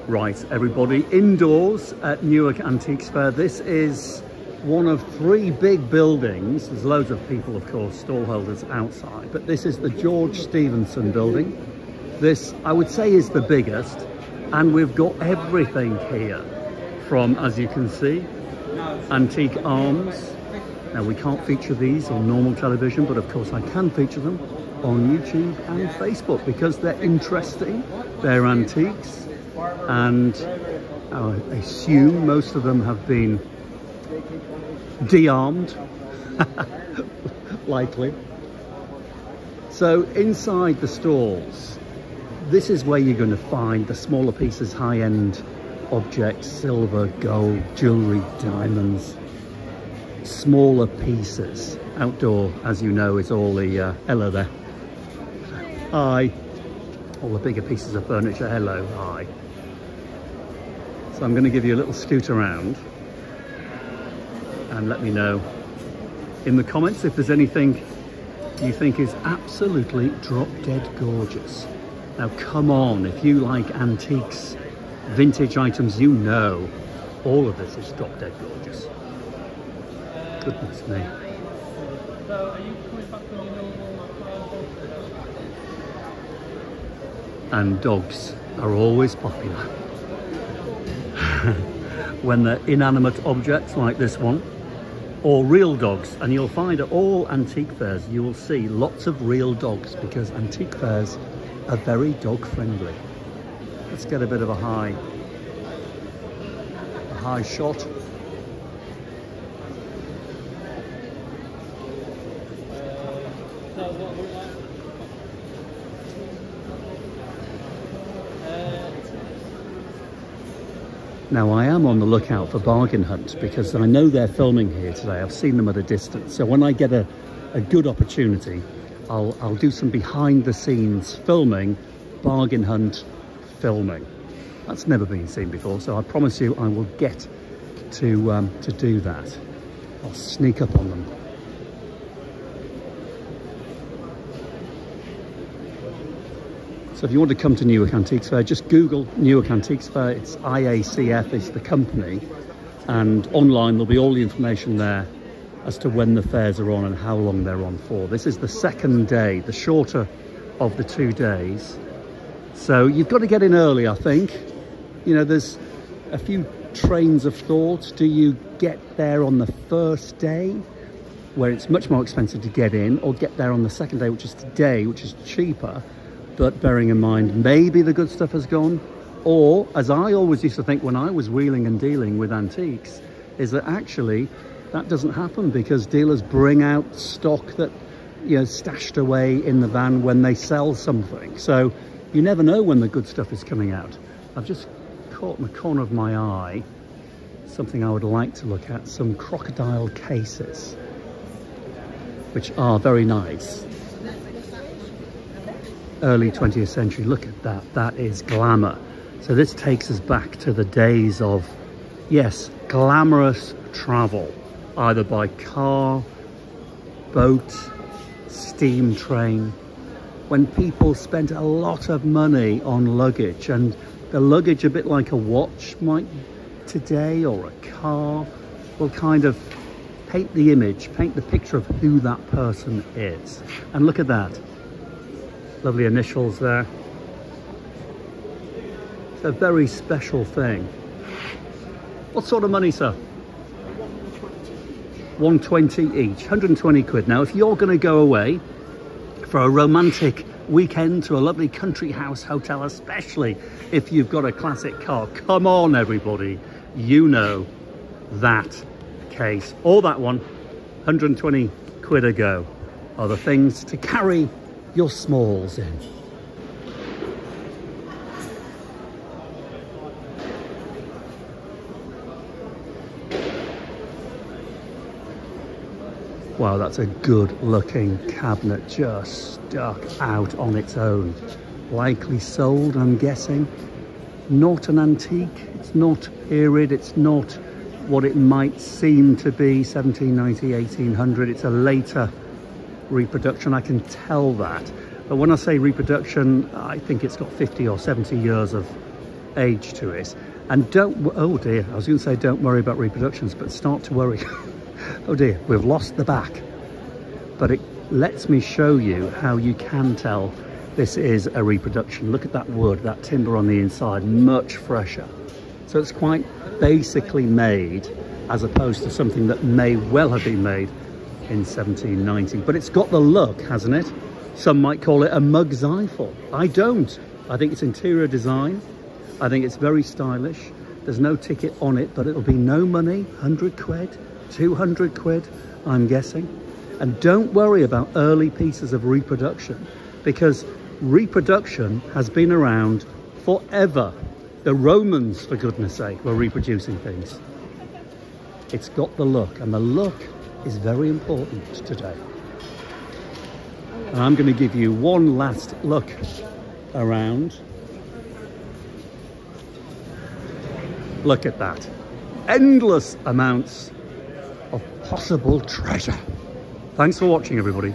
Right, everybody, indoors at Newark Antiques Fair. This is one of 3 big buildings. There's loads of people, of course, stallholders outside, but this is the George Stephenson building. This, I would say, is the biggest, and we've got everything here from, as you can see, antique arms. Now, we can't feature these on normal television, but of course I can feature them on YouTube and Facebook because they're interesting, they're antiques, and I assume most of them have been de-armed, likely. So inside the stalls, this is where you're going to find the smaller pieces, high-end objects, silver, gold, jewellery, diamonds, smaller pieces. Outdoor, as you know, is all the, hello there, hi. All the bigger pieces of furniture, hello, hi. So I'm going to give you a little scoot around and let me know in the comments if there's anything you think is absolutely drop dead gorgeous. Now come on, if you like antiques, vintage items, you know all of this is drop dead gorgeous. Goodness me. So are you coming back from your normal And dogs are always popular. When they're inanimate objects like this one, or real dogs, and you'll find at all antique fairs you will see lots of real dogs because antique fairs are very dog friendly. Let's get a bit of a high shot. Now I am on the lookout for bargain hunt because I know they're filming here today. I've seen them at a distance. So when I get a good opportunity, I'll do some behind the scenes filming, bargain hunt filming. That's never been seen before, so I promise you I will get to do that. I'll sneak up on them. So if you want to come to Newark Antiques Fair, just Google Newark Antiques Fair. It's IACF is the company, and online there'll be all the information there as to when the fairs are on and how long they're on for. This is the second day, the shorter of the 2 days. So you've got to get in early, I think. You know, there's a few trains of thought. Do you get there on the first day, where it's much more expensive to get in, or get there on the second day, which is today, which is cheaper? But bearing in mind, maybe the good stuff has gone. Or, as I always used to think when I was wheeling and dealing with antiques, is that actually that doesn't happen because dealers bring out stock that, you know, stashed away in the van when they sell something. So you never know when the good stuff is coming out. I've just caught in the corner of my eye something I would like to look at, some crocodile cases, which are very nice. Early 20th century, look at that, that is glamour. So this takes us back to the days of, yes, glamorous travel, either by car, boat, steam train, when people spent a lot of money on luggage, and the luggage, a bit like a watch might today, or a car, will kind of paint the image, paint the picture of who that person is. And look at that. Lovely initials there. It's a very special thing. What sort of money, sir? 120 each, 120 quid. Now, if you're going to go away for a romantic weekend to a lovely country house hotel, especially if you've got a classic car, come on, everybody. You know that case, or that one, 120 quid a go, are the things to carry your smalls in. Wow, that's a good looking cabinet just stuck out on its own. Likely sold, I'm guessing. Not an antique, it's not period, it's not what it might seem to be, 1790, 1800. It's a later reproduction, I can tell that. But when I say reproduction, I think it's got 50 or 70 years of age to it. And oh dear, I was going to say don't worry about reproductions, but start to worry. Oh dear, we've lost the back. But it lets me show you how you can tell this is a reproduction. Look at that wood, that timber on the inside, much fresher. So it's quite basically made, as opposed to something that may well have been made in 1790. But it's got the look, hasn't it? Some might call it a Mug's Eiffel. I don't. I think it's interior design. I think it's very stylish. There's no ticket on it, but it'll be no money, 100 quid, 200 quid, I'm guessing. And don't worry about early pieces of reproduction, because reproduction has been around forever. The Romans, for goodness sake, were reproducing things. It's got the look, and the look is very important today. And I'm going to give you one last look around. Look at that. Endless amounts of possible treasure. Thanks for watching, everybody.